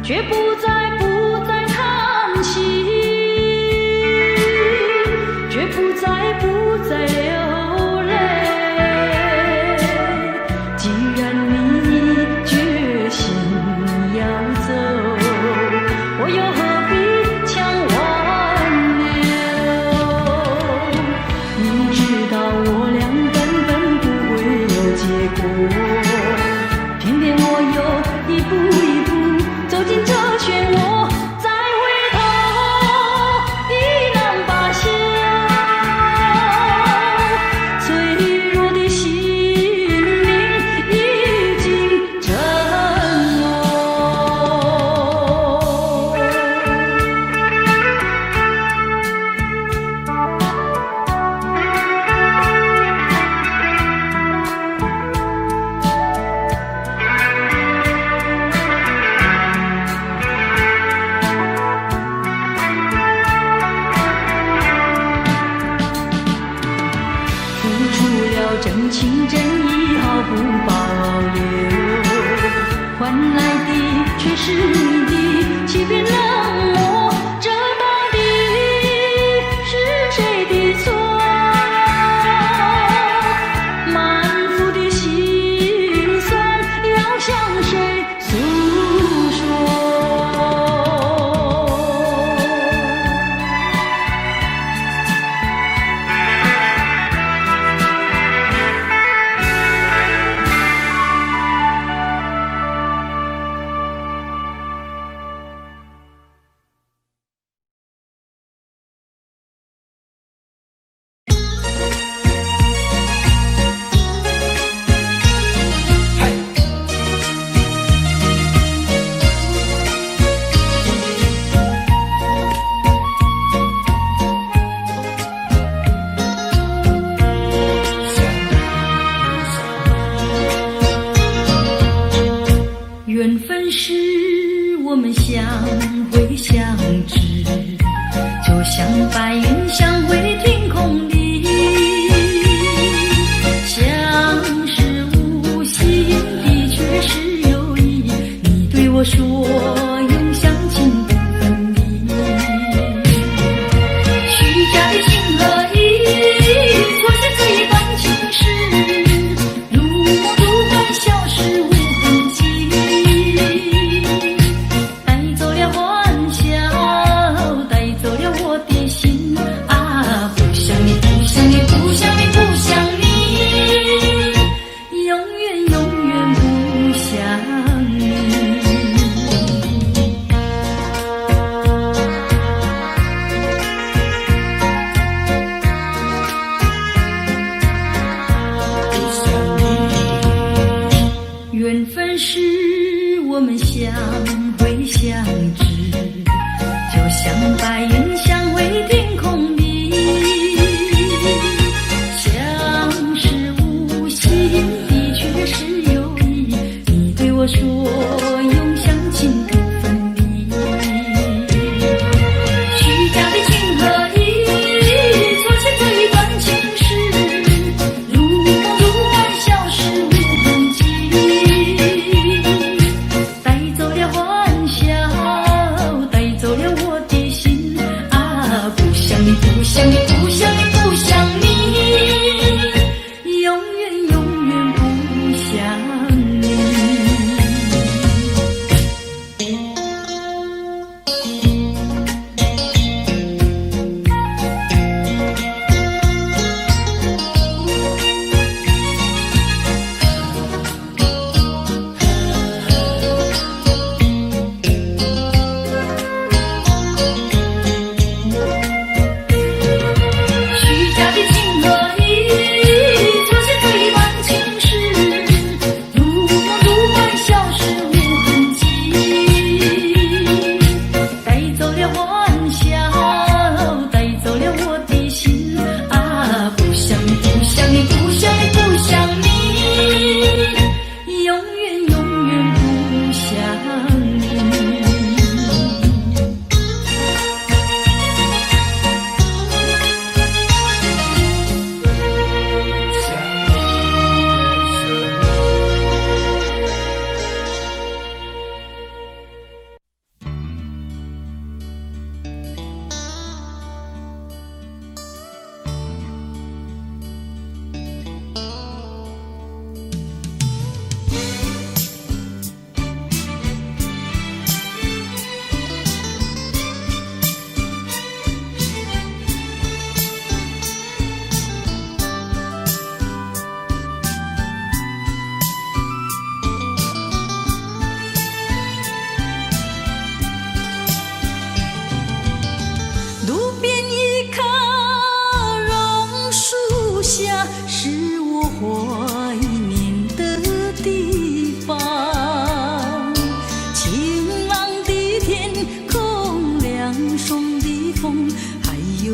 却不再叹息，却不再流泪。既然你决心要走，我又何必强挽留？明知道我俩根本不会有结果，偏偏我又一步一步走进这漩涡，再回头已难罢休。脆弱的心灵已经沉沦。付出了真情真意毫不保留，换来的却是你的欺骗冷漠，这到底是谁的错？满腹的心酸要向谁诉说？缘分是我们相会相知，就像白云相会天空里，像是无心的却是有意，你对我说永相亲不分离，虚假的情和意错写这一段情史，如梦如幻消失无痕迹，带走了欢笑，带走了我的心啊！不想你，不想你，不想你，不想你，永远永远不想你。缘分是我们相会相知，就像白云相会天空里，像是无心的却是有意，你对我说永相亲不分离，虚假的情和意错写这一段情史，如梦如幻消失无痕迹，带走了欢笑，带走了我的心啊！不想你，不想你，不想你，不想你，永远永远不想你。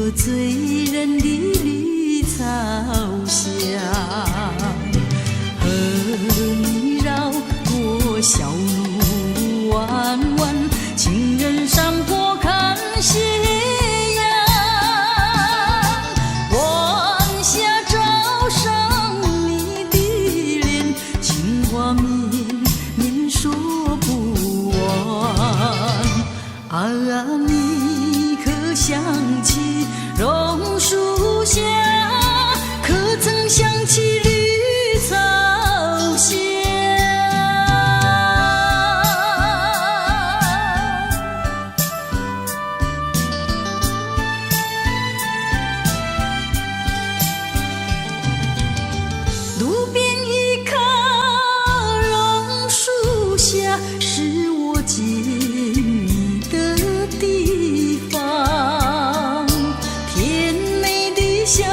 有醉人的绿草香，和你绕过小路弯弯，情人山坡看夕阳，晚霞照上你的脸，情话绵绵说不完。啊，你可想起榕树下，可曾想起绿草香？路边一棵榕树下，是我见你的地方。甜美的笑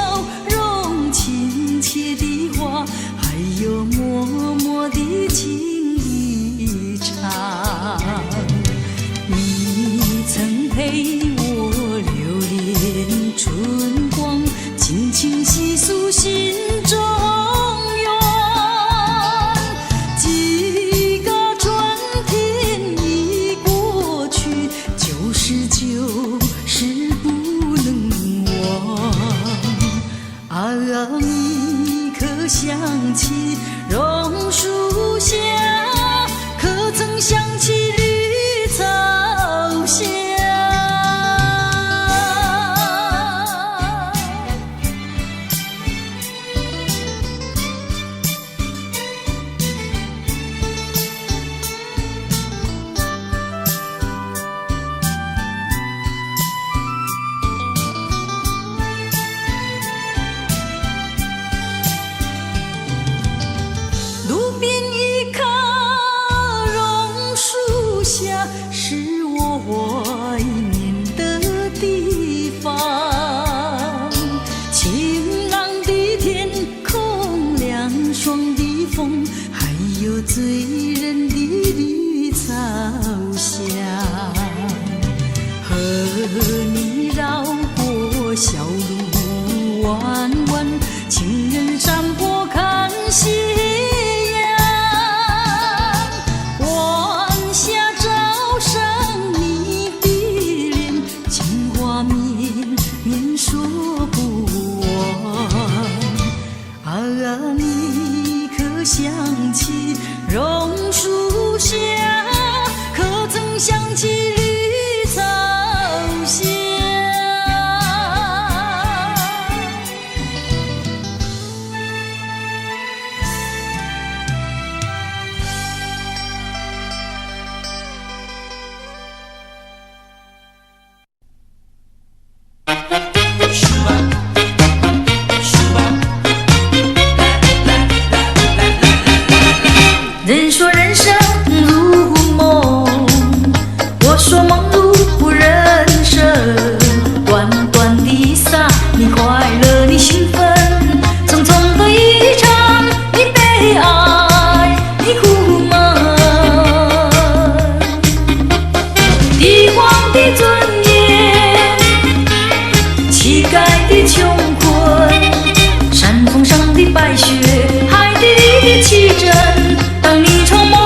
容，亲切的话，还有默默的情一场。你曾陪我流连春光，尽情细诉心中愿。几个春天已过去，旧事就是不能忘。啊，你可想起榕树下，可曾想起绿草香？路边一棵榕树下，是我怀念的地方。晴朗的天空，凉爽的风，还有醉人的绿草香，和你绕过小路弯弯，情人山坡看夕阳。晚霞照上你的脸，情话绵绵说不完。啊，你可想起榕树下，可曾想起绿草香？人说人生如梦，我说梦如人生。短短的洒，你快乐，你兴奋；匆匆的一场，你悲哀，你苦闷。帝皇的尊严，乞丐的穷困，山峰上的白雪，海底的奇珍。当你充满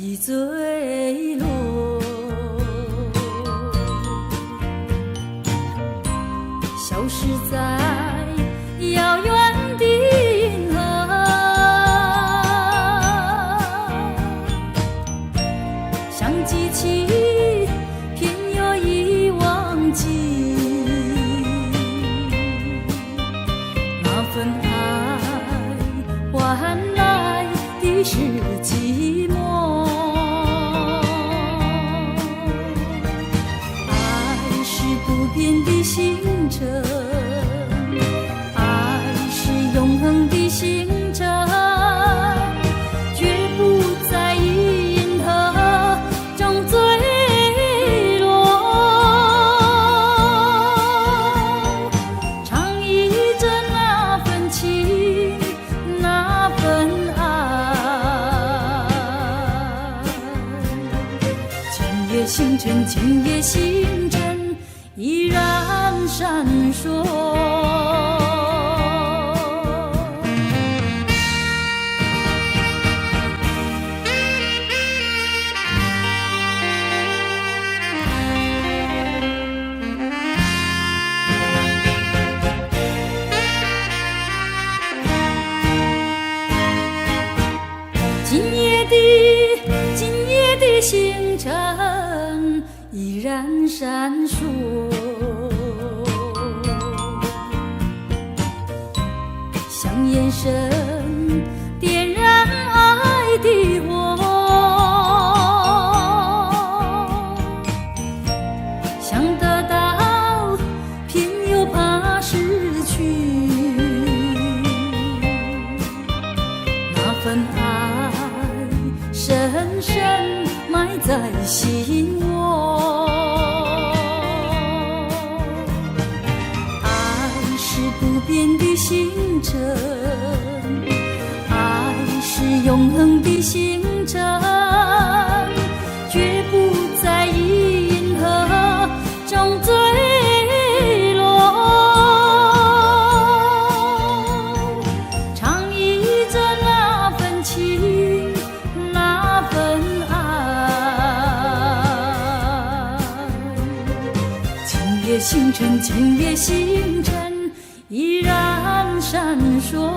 已坠落。消失在遥远的银河，像记起偏又已忘记那份爱换来的是寂寞。爱是不变的星辰，爱是永恒的星辰，绝不在银河中坠落。唱一着那份情，那份爱。今夜星辰，今夜星辰依然闪烁。今夜的星辰依然闪烁，像眼神点燃爱的火，想得到偏又怕失去，那份爱深深埋在心窝。爱是不变的星辰，爱是永恒的星辰，绝不在银河中坠落。唱一着那份情，那份今夜星辰，今夜星辰依然闪烁。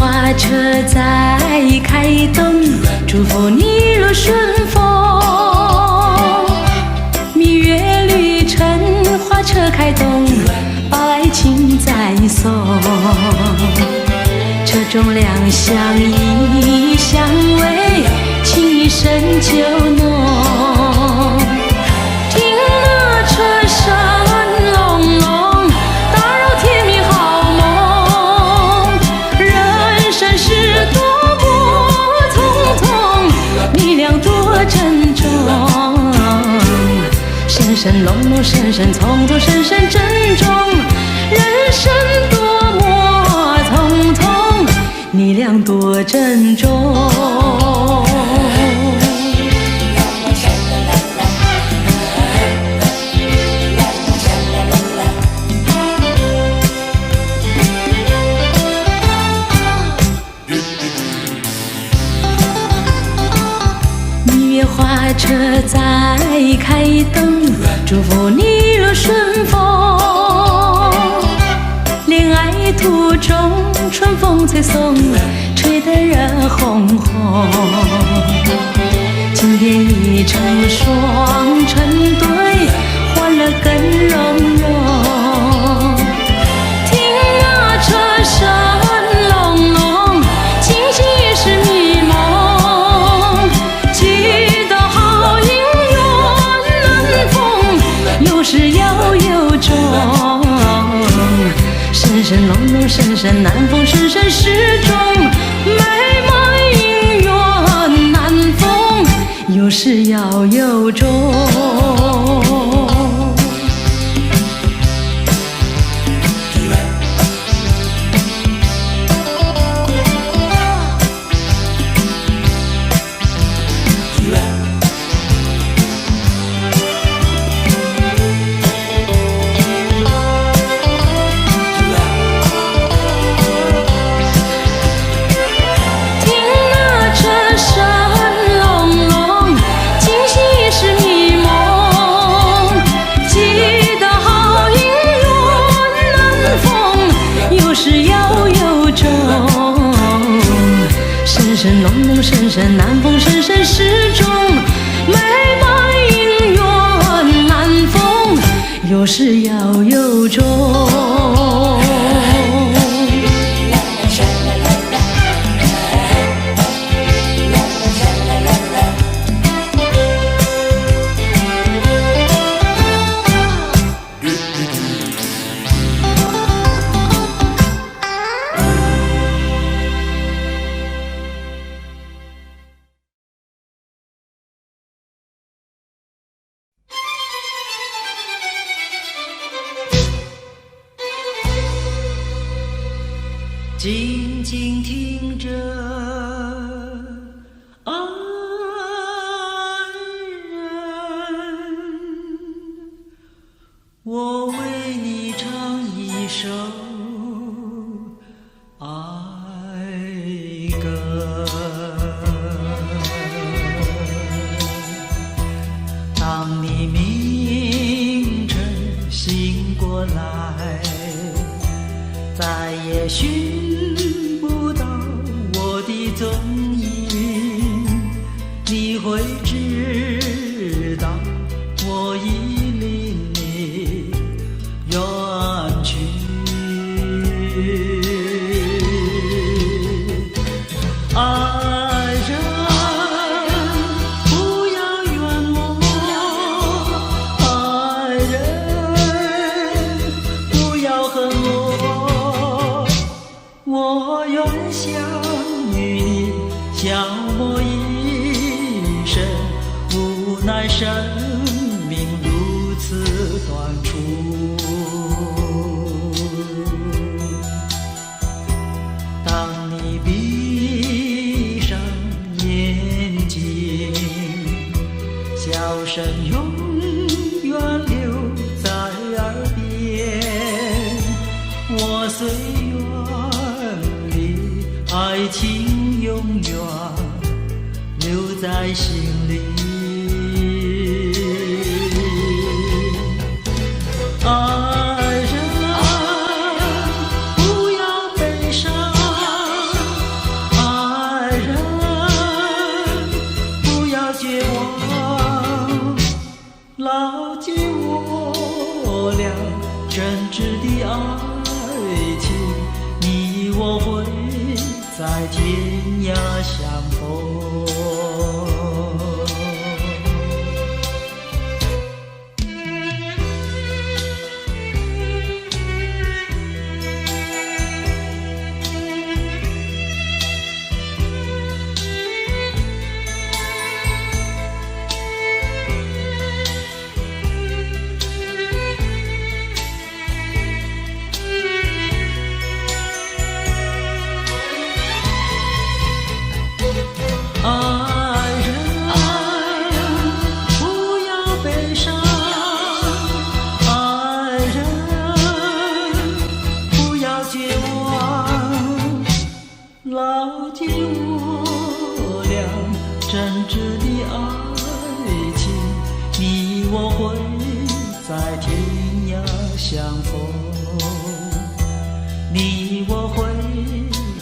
花车在开动，祝福你路顺风。蜜月旅程，花车开动，把爱情再送。车中两相依相偎，情意深就浓。听那车声隆隆，打扰甜蜜好梦。人生是多么匆匆，你俩多珍重。声声隆隆，声声匆匆，声声珍重。人生多么匆匆，你俩多珍重。蜜月花车在开动，祝福你路顺风。恋爱途中，春风吹送，吹得人红红。今天已成双成对，欢乐更融融。听那车声隆隆，惊醒也是迷梦。记得好姻缘难逢，有始要有终。声声隆隆，声声难逢，声声始终。美满姻缘难逢，有始要有终。声声隆隆，声声难逢，声声始终。美满姻缘难逢，有始要有终。静静听着，爱人，我为你唱一首爱歌。当你明晨醒过来，再也寻不到我的踪影，你会知道我已离你远去。爱人，不要怨我，爱人，不要恨我，我愿想与你消磨一生，无奈生命如此短促。当你闭上眼睛，笑声永远留在耳边，我虽远离，爱情永远留在心里。爱人，不要悲伤，在天涯相逢。你我会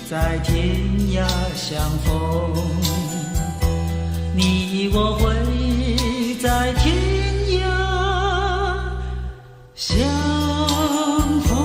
在天涯相逢，你我会在天涯相逢。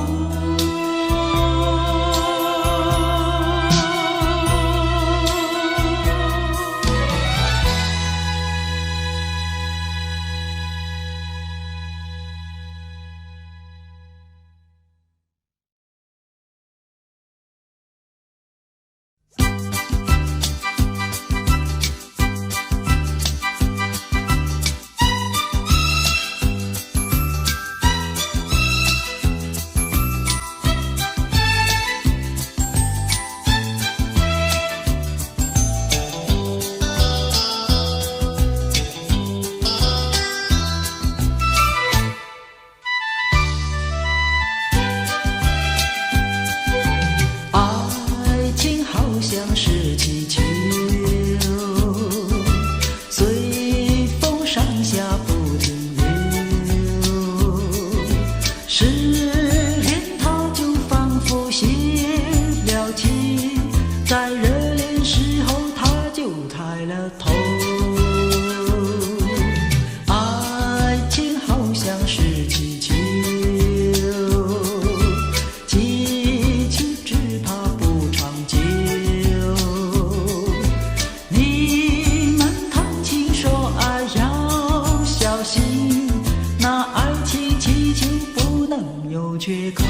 缺口，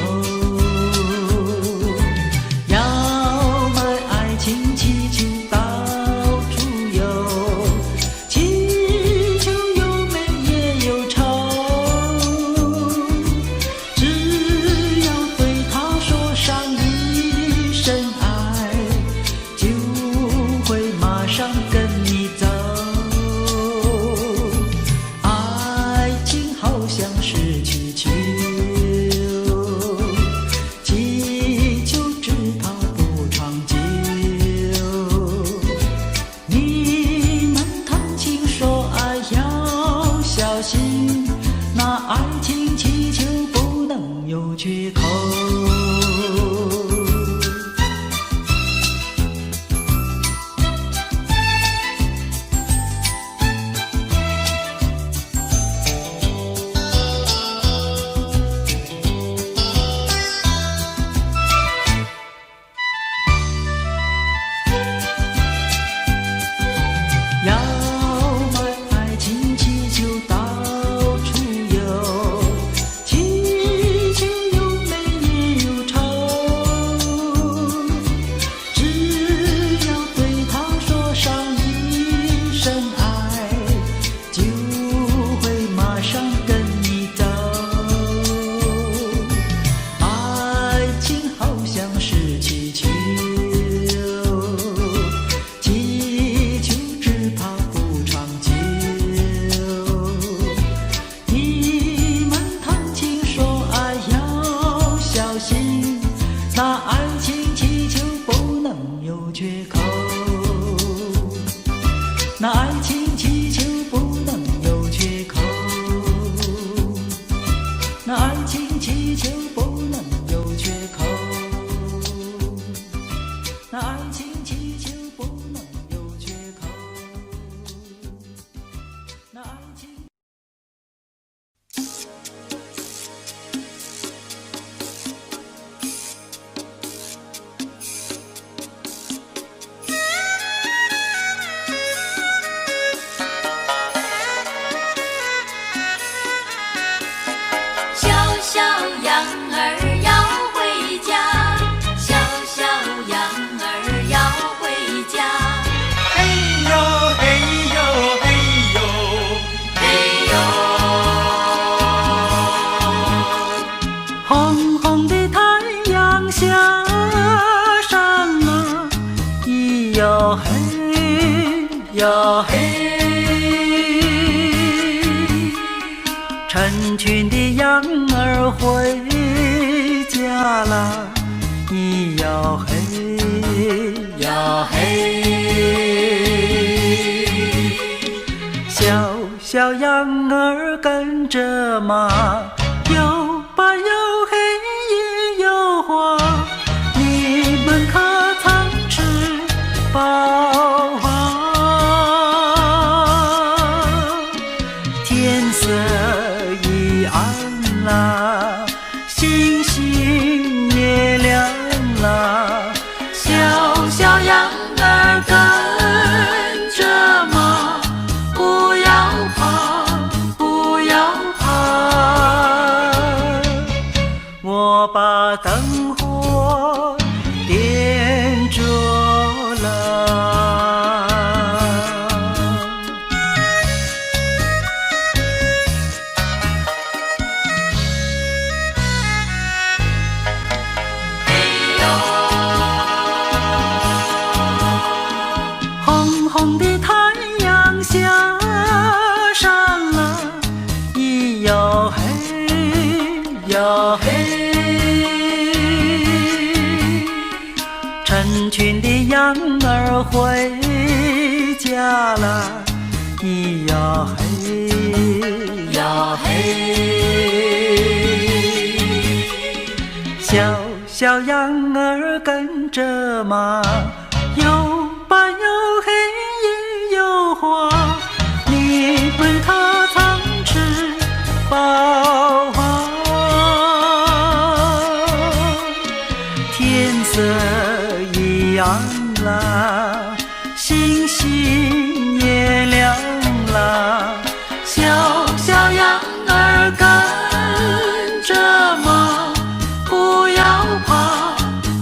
要买爱情气球到处游，气球有美也有丑，只要对他说上一声爱，就会马上跟你走。爱情好像是气球，爱情气球不能有缺口。要买爱情气球到处游，气球有美也有丑，只要对他说上一声爱，就会马上跟你走。爱情好像是气球，气球只怕不长久。你们谈情说爱要小心，那爱情气球不能有缺口。那爱情气球不能有缺口。那爱情气球不能有缺口。那爱情气球不能有缺口。那爱情上啊，咿哟嘿哟嘿，成群的羊儿回家啦，咿哟嘿哟嘿，小小羊儿跟着马，又白又黑也有花，你们可曾吃饱啊？天色已暗啦，星星也亮啦，小小羊儿跟着马，不要怕，不要怕，我把灯火点着了。红红的太阳下山了，咿哟嘿哟嘿，成群的羊儿回家了，咿哟嘿哟嘿，小小羊儿跟着马，又白又黑也有花，你们可曾吃饱啊？天色已暗啦，星星也亮啦，小小羊儿跟着马，不要怕，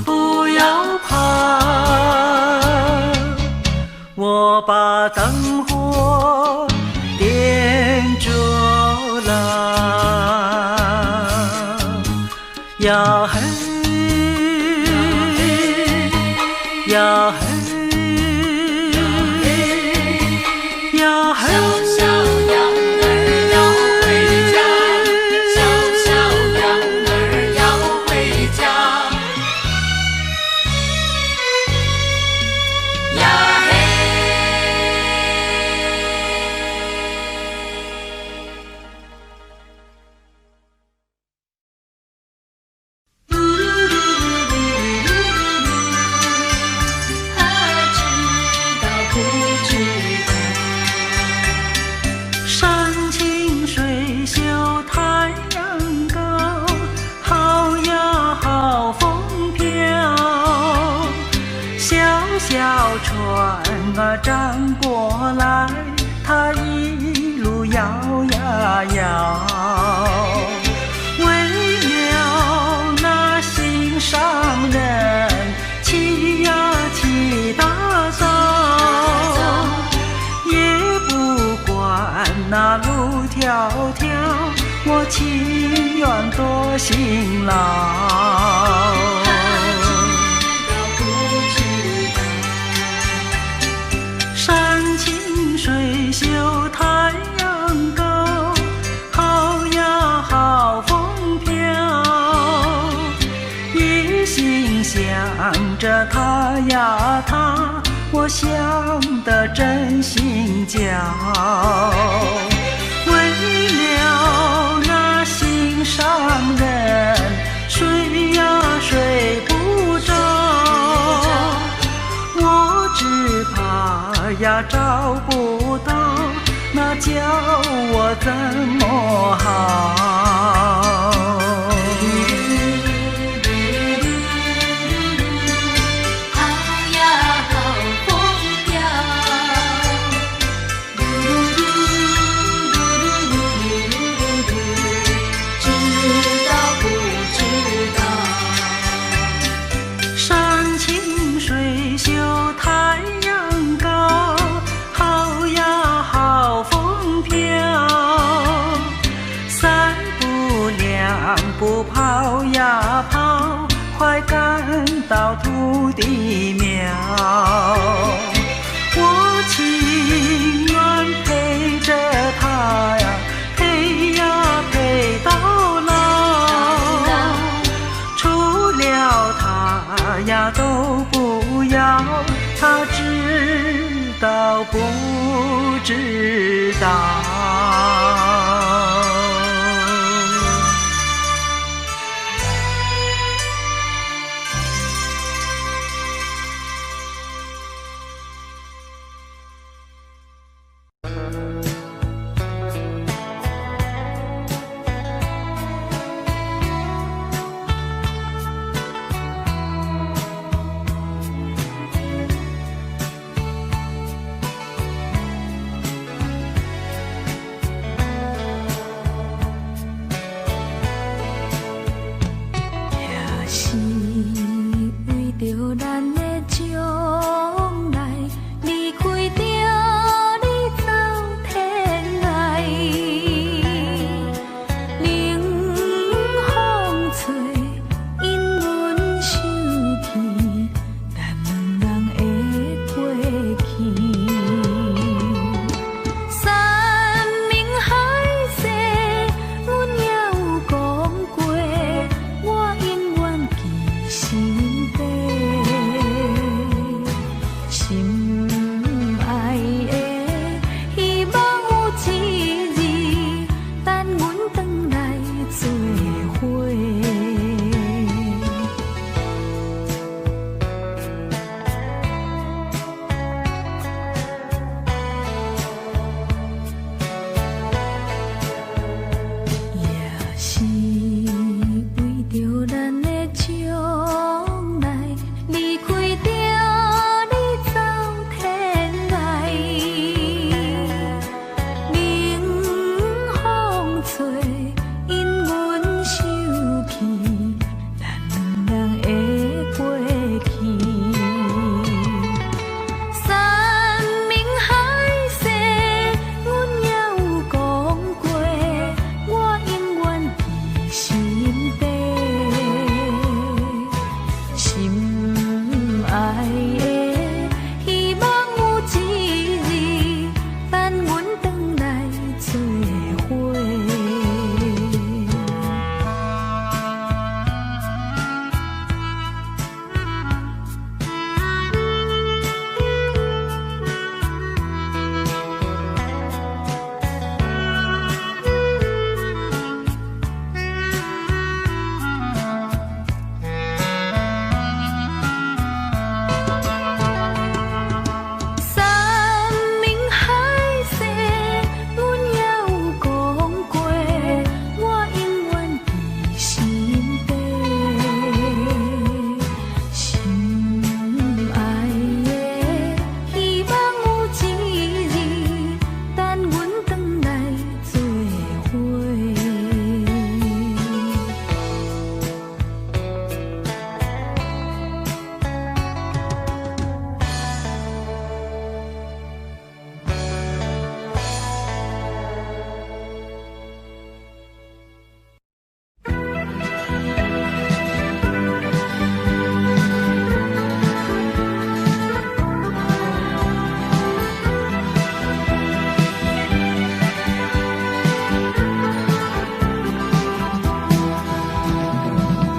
不要怕，我把灯火点着了，呀嘿呀嘿呀嘿，小羊儿要回家，小羊儿要回家，呀嘿。知道不知道？山清水秀太阳高，好呀好风飘，小小船儿张过来，它一路摇呀摇，为了那心上人骑呀骑大早，也不管那路迢迢，我情愿多辛劳。不知道，山清水秀太阳高，好呀好风飘，一心想着他呀他，我想得真心焦。为了那心上人，睡呀睡不着，我只怕呀找不到，那叫我怎么好？好呀好风飘，知道不知道？山清水秀太阳高，好呀好风飘，三不两到土地苗。我情愿陪着他呀，陪呀陪到老，除了他呀都不要，他知道不知道？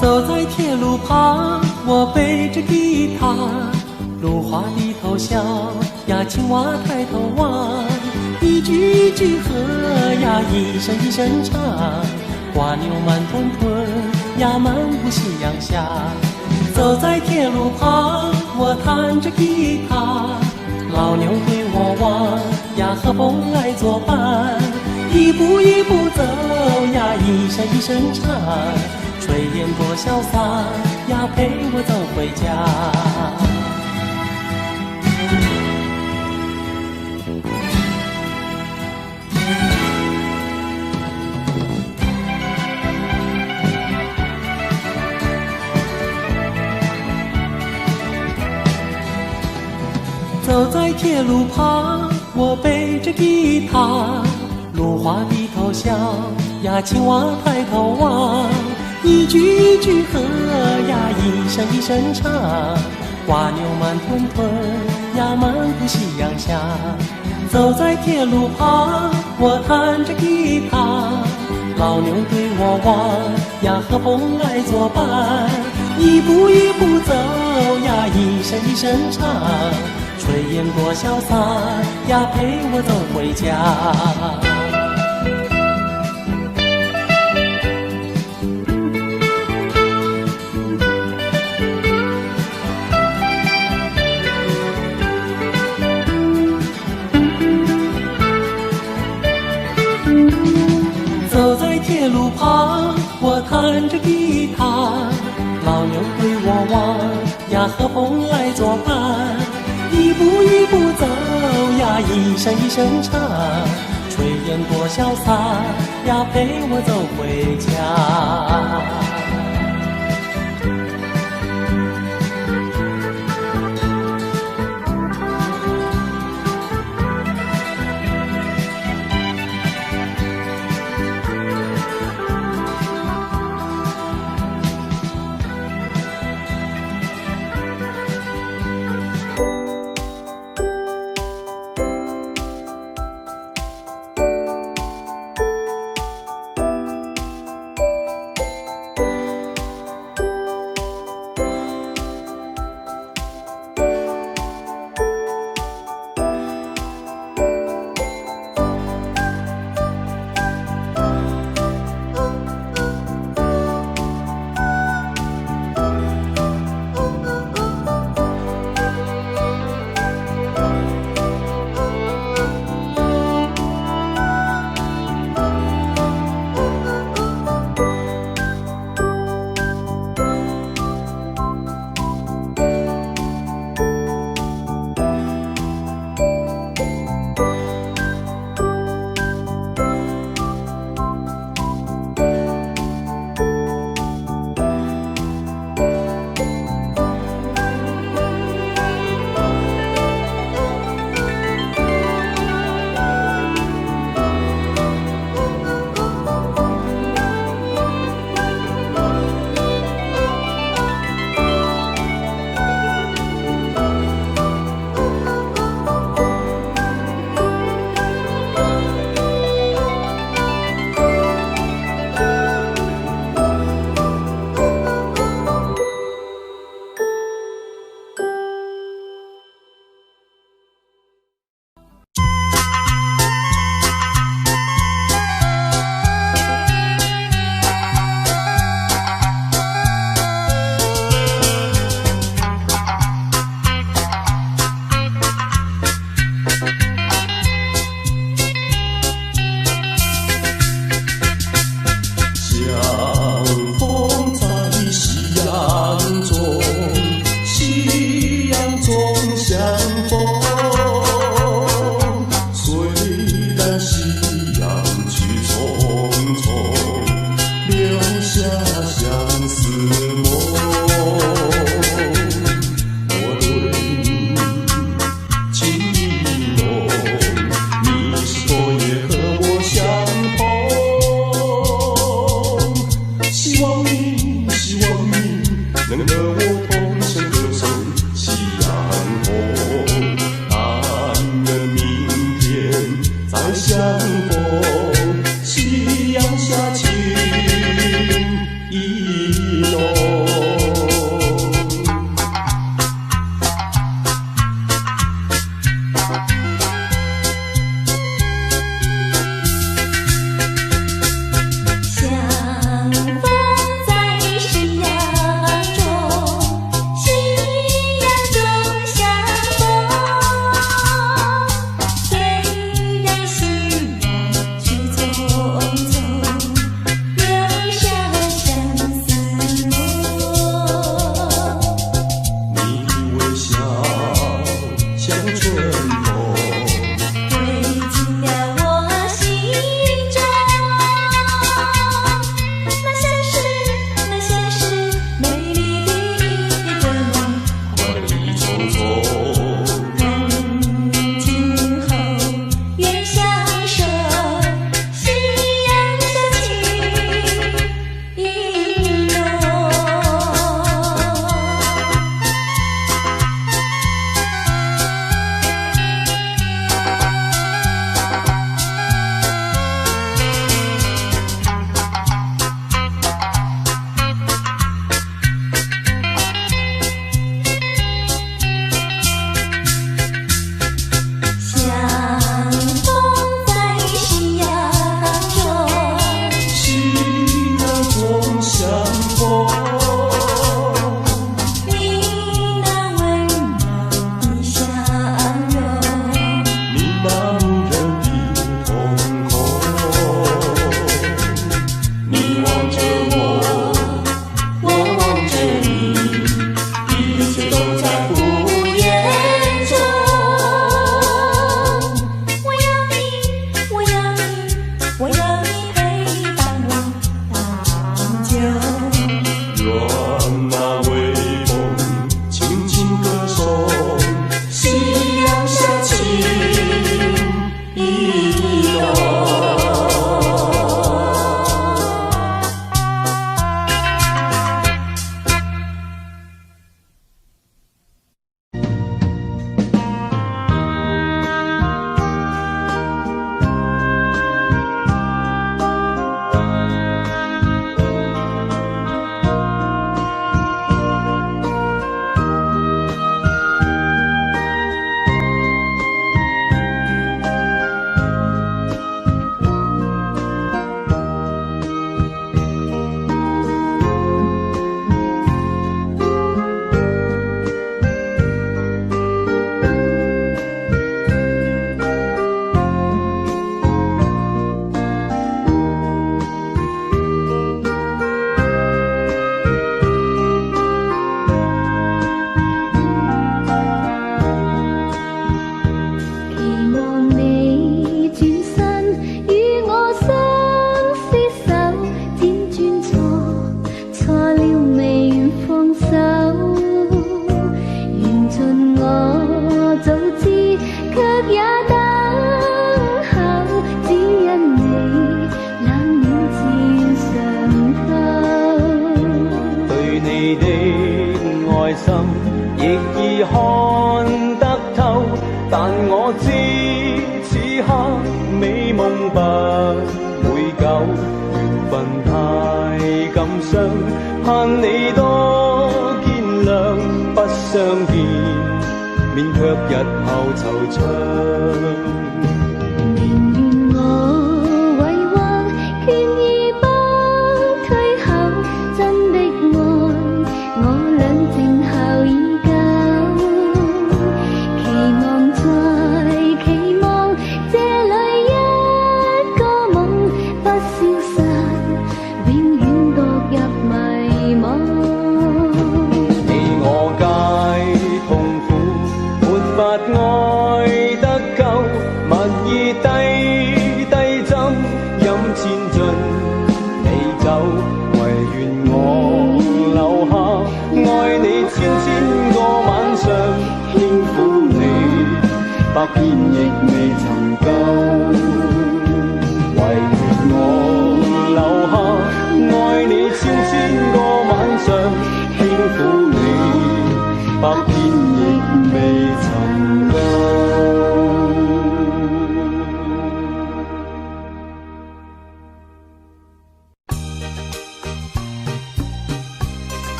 走在铁路旁，我背着吉他，芦花低头笑呀，青蛙抬头望，一句一句和呀，一声一声唱，瓜牛慢吞吞呀，漫步夕阳下。走在铁路旁，我弹着吉他，老牛对我望呀，和风来作伴，一步一步走呀，一声一声唱，炊烟多潇洒呀，陪我走回家。走在铁路旁，我背着吉他，芦花低头笑呀，青蛙抬头望，一句一句和呀，一声一声唱。瓜牛慢吞吞呀，漫步夕阳下。走在铁路旁，我弹着吉他，老牛对我望呀，和风来作伴。一步一步走呀，一声一声唱，炊烟多潇洒呀，陪我走回家。走在铁路旁，我弹着吉他，老牛对我望呀，和风来作伴。一步一步走呀，一声一声唱，炊烟多潇洒呀，陪我走回家。內心，亦已看得透。但我知此刻美夢不會久，緣分太感傷，盼你多見諒。不相見，免卻日後惆悵。百遍亦未曾夠，唯願我留下，愛你千個晚上，輕撫你，百遍亦未曾夠。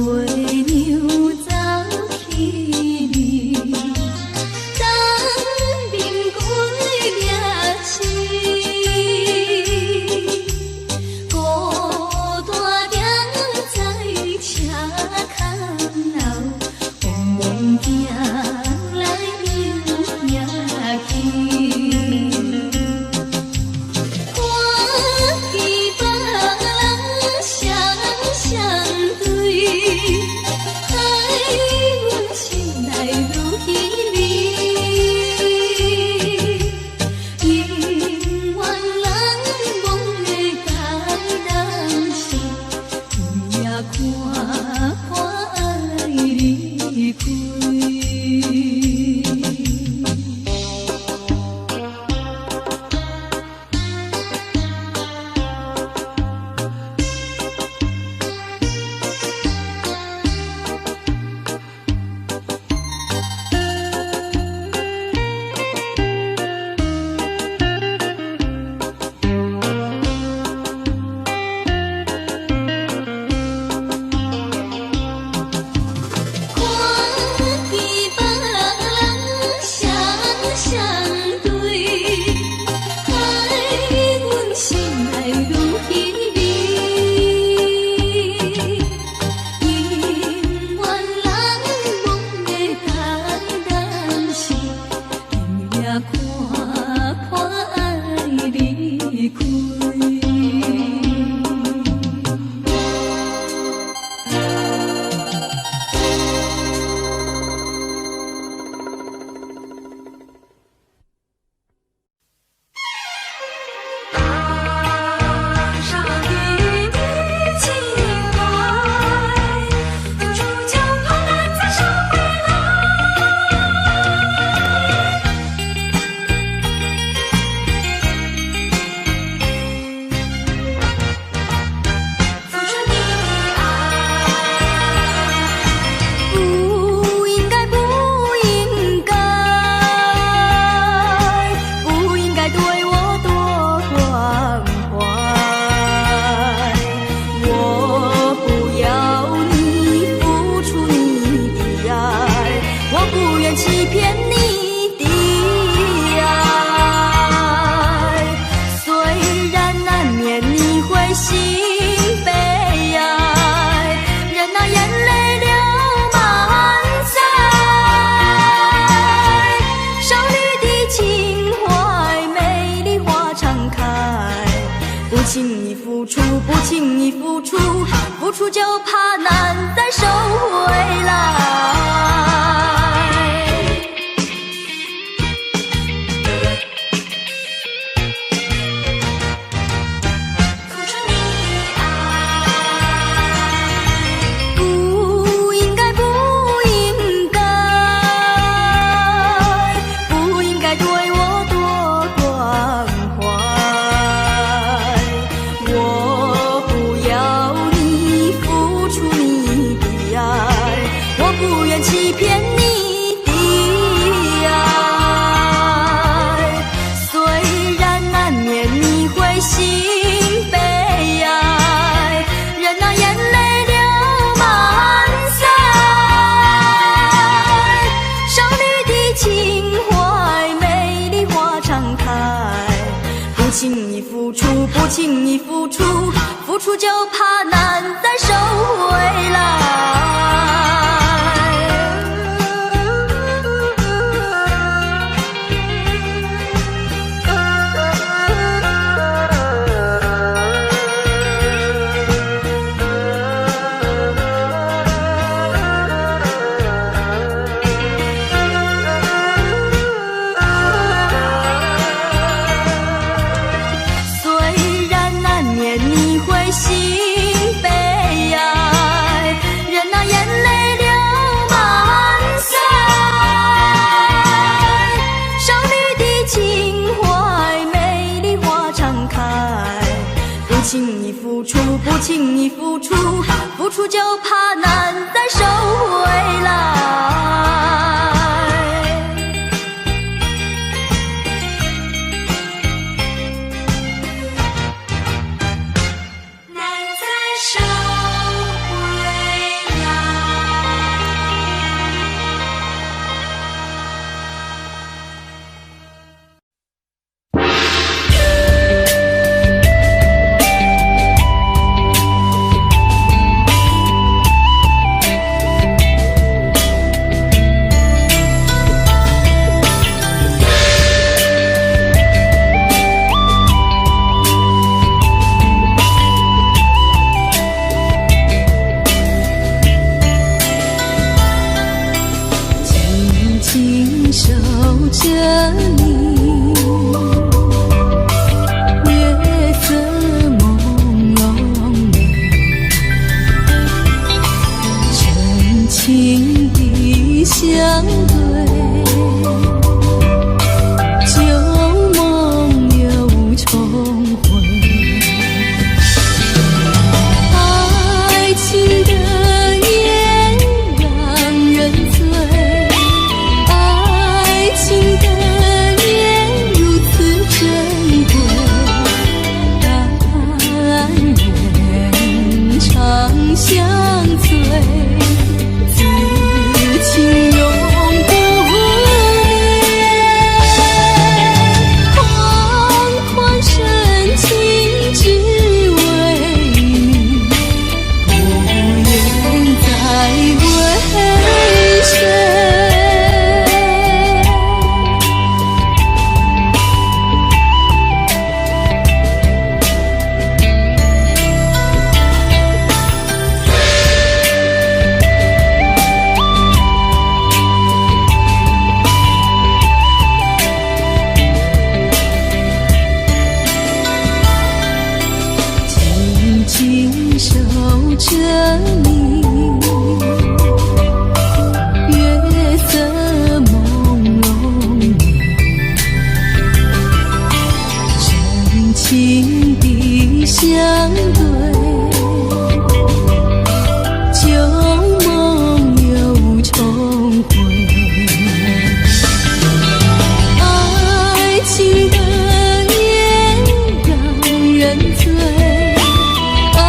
牛走去哩，当兵过夜市，孤单踮在车壳头，往往行来又行去。看见别人双双对，害阮心内愈稀微。永远难忘的感动是，夜看看爱离开。看见别人双双对，害阮心内愈稀微。永远难忘的感动是，夜看看爱离开。上与你情怀，付出就怕难再收回来。付出你的爱，不应该，不应该，不应该对我多关怀。我不要你付出你的爱，我不愿欺骗你的爱。虽然难免你会心悲哀，任那眼泪流满腮。少女的情怀，美丽花常开。不轻易付出，不轻易付出，付出就怕难再收回来。付出你的爱，不应该，不应该，不应该对我多关怀。我不要你付出你的爱，我不愿欺骗你的爱。虽然难免你会心悲哀，任那眼泪流满腮。少女的情怀，美丽花常开。不轻易付出，不轻易付出，付出就怕难再收回来。虽然难免你会心悲哀，任那眼泪流满腮。少女的情怀，美丽花常开。不轻易付出，不轻易付出，付出就怕难再收回来。难再收回来。情的相对，旧梦又重回。爱情的烟让人醉，爱情的烟如此珍贵，但愿长相随。情永不灭，款款深情只为你，不愿再为谁。紧守着你，月色朦胧深情的相对，旧梦又重回。爱情的烟让人醉，爱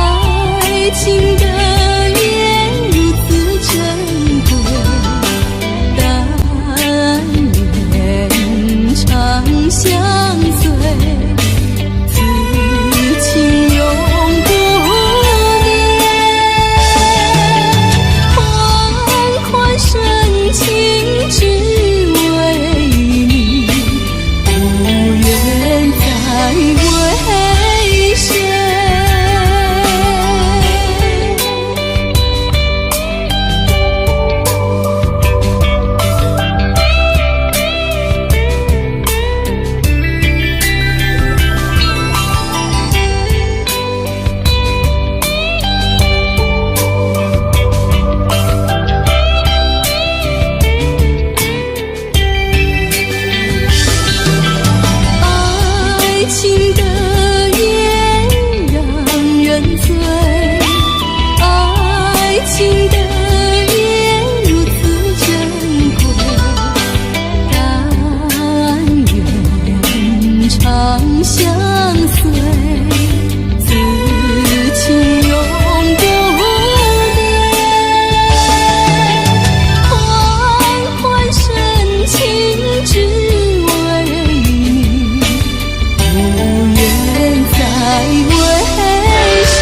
情的烟如此珍贵，但愿长相随，此情永不灭。款款深情只为你，不愿再为谁。爱情的烟让人醉，爱情的烟如此珍贵，但愿长相随，此情永不灭。款款深情只为你，不愿再为谁。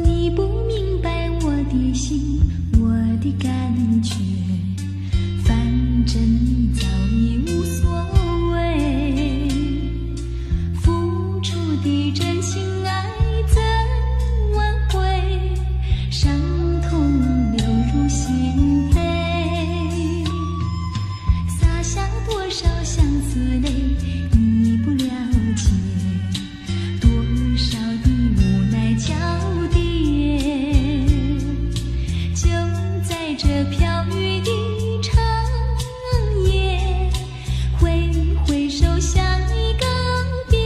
你不明白我的心，我的感觉，反正你早已无所谓。付出的真心爱怎挽回？伤痛流入心扉，洒下多少相思泪，你不了解，多少的无奈交叠。就在这飘雨的长夜，挥挥手向你告别。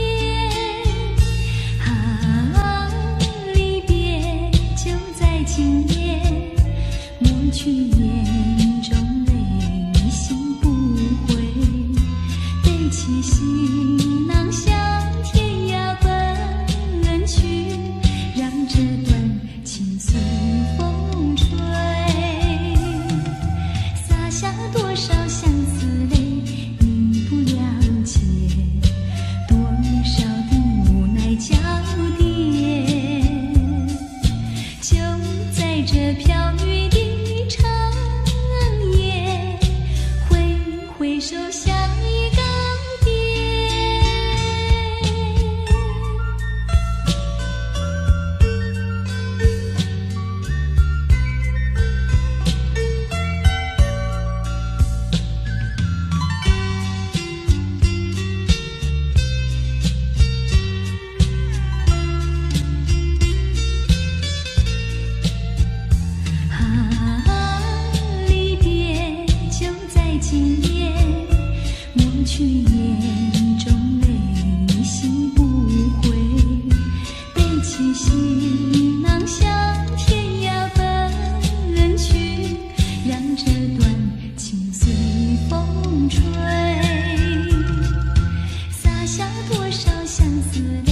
多少相思泪，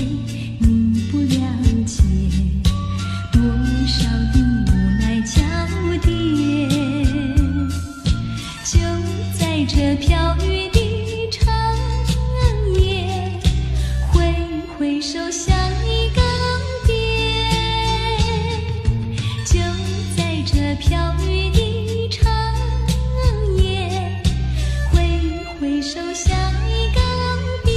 你不了解，多少的无奈交叠，就在这飘雨的长夜，挥挥手像一个别，就在这飘雨的长夜，挥挥手像一个别。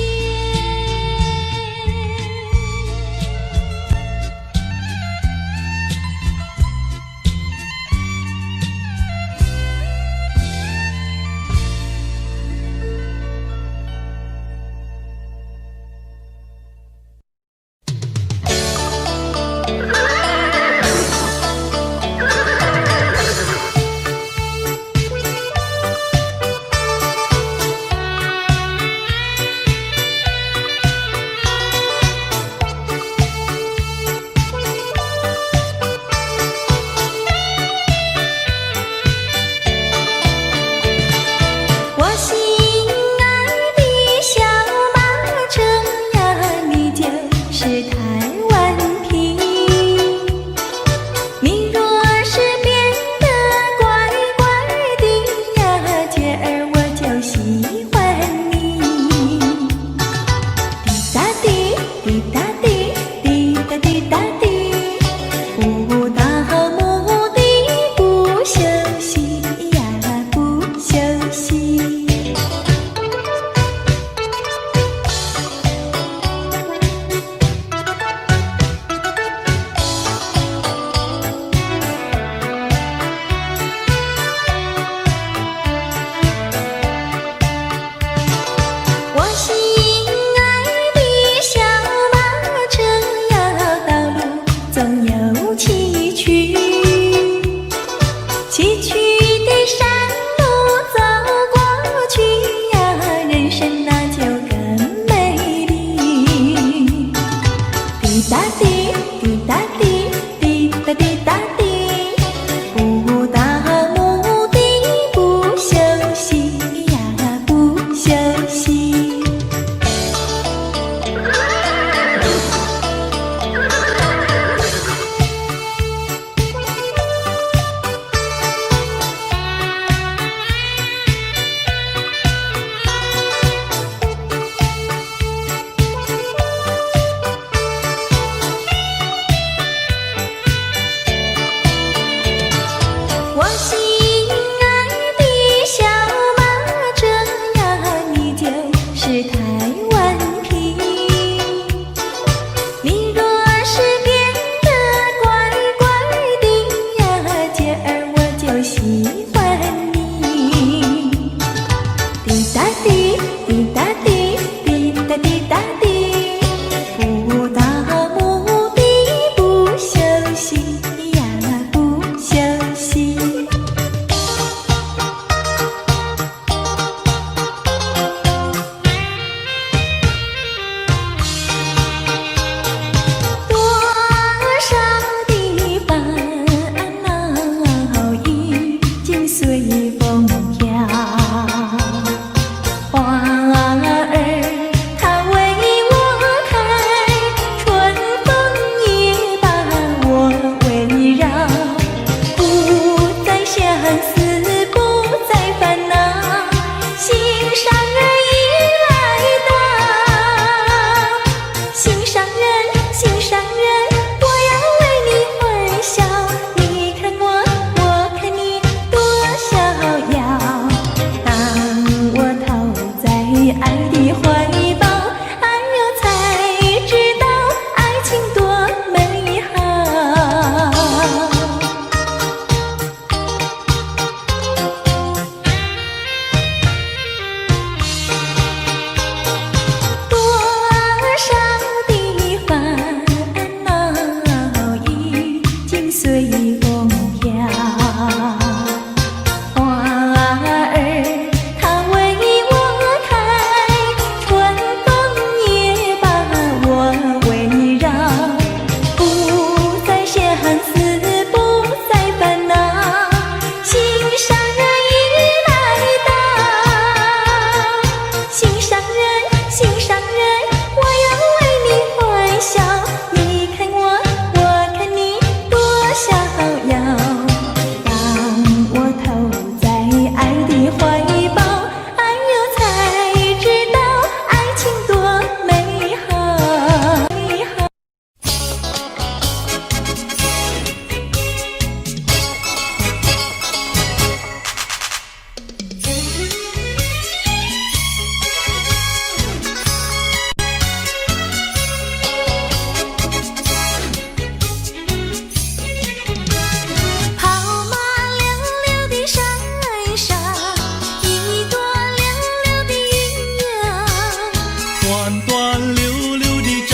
溜溜地照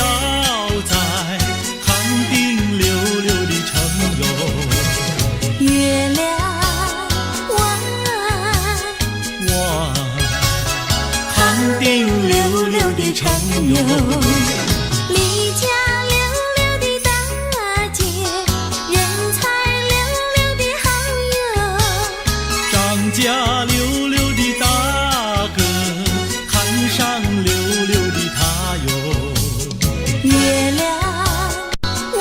在寒冰溜溜的城哟。月亮弯弯，寒冰溜溜的城哟。离家溜溜的大姐，人才溜溜的好友。张家溜溜的大哥，看上溜溜的他哟。月亮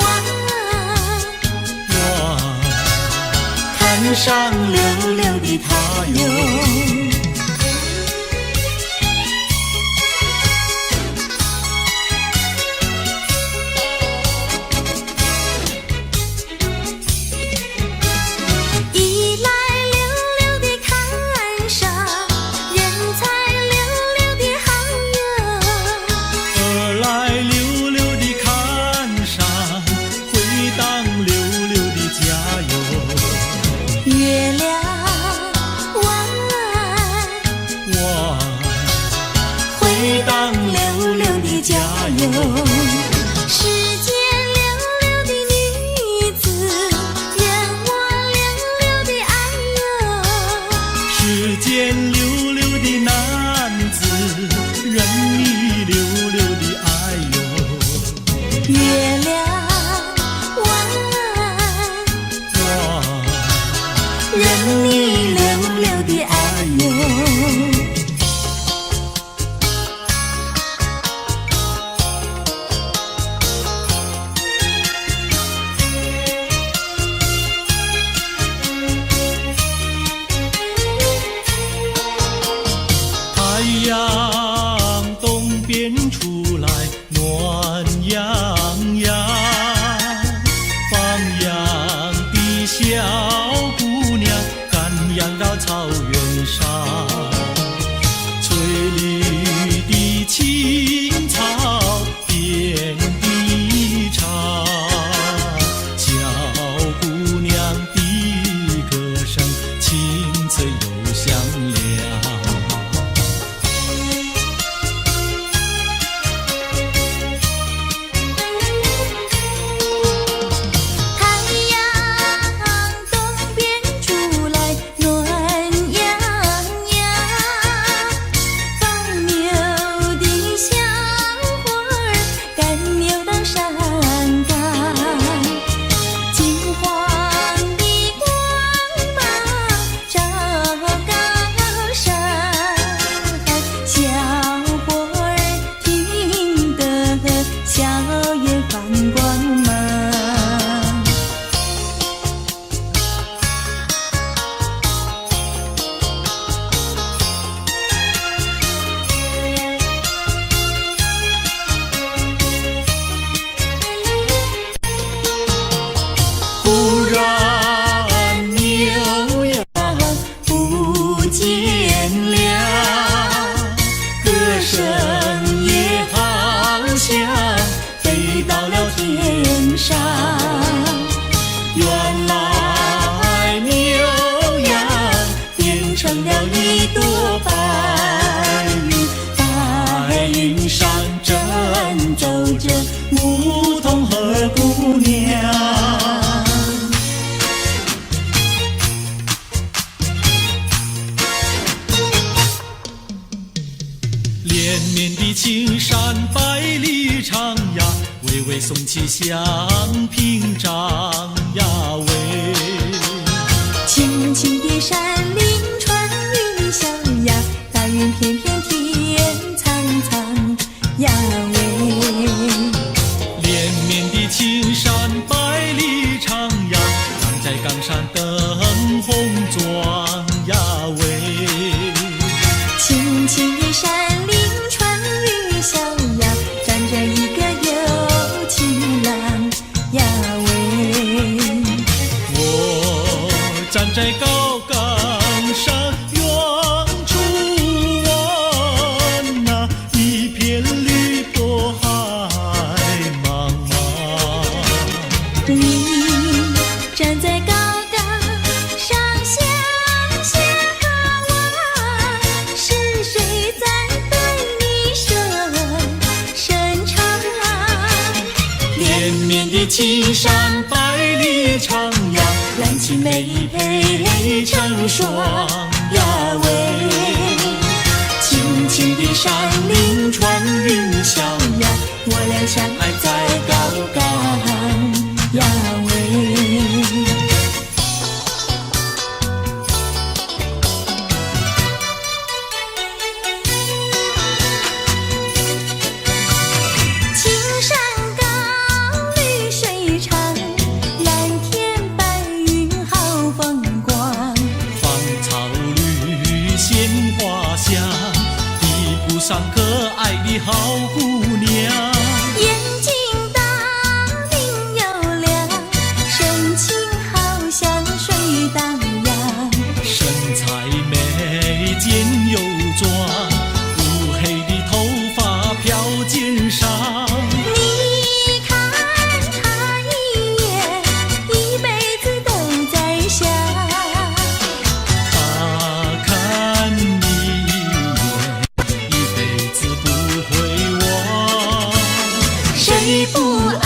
弯弯，看上溜溜的他哟。一来溜溜地看上人才溜溜的好友。二来溜溜地看上回荡溜溜的家哟。月亮弯弯，回荡溜溜的家哟。世间溜溜的女子，任我溜溜的爱哟。世间溜溜的男子，任你溜溜的爱哟。月亮弯弯，任你溜溜的爱哟。太阳东边出来暖洋洋，放羊的小姑娘赶羊到草原上，翠绿的青草遍地长，小姑娘的歌声清脆又响亮。太阳东边出来暖洋洋，放牛的小伙儿赶牛到山岗，金黄的光芒照高山，小伙儿听得笑眼放光芒。忽然牛羊不见了，歌声也好像飞到了天上。原来牛羊变成了一朵白云，白云上正走着牧童和姑娘。连绵的青山百里长呀，巍巍耸起像屏障呀喂。青青的山林穿云霄呀，大云片片天苍苍呀喂。连绵的青山百里长呀，站在冈上灯红妆呀喂。青青的山林穿云霄呀，站着一个有情郎呀喂。我站在高岗绵绵的青山百里长呀，蓝青梅配成双呀喂，青青的山林穿云霄呀，我俩相爱在高岗呀喂。青山高，绿水长，蓝天白云好风光。芳草绿，鲜花香，地铺上可爱的好姑娘。眼睛大，明又亮，神情好像水荡漾。身材美，肩又壮，乌黑的头发飘肩上。你看他一眼，一辈子都在想。他看你一眼，一辈子不会忘。谁不爱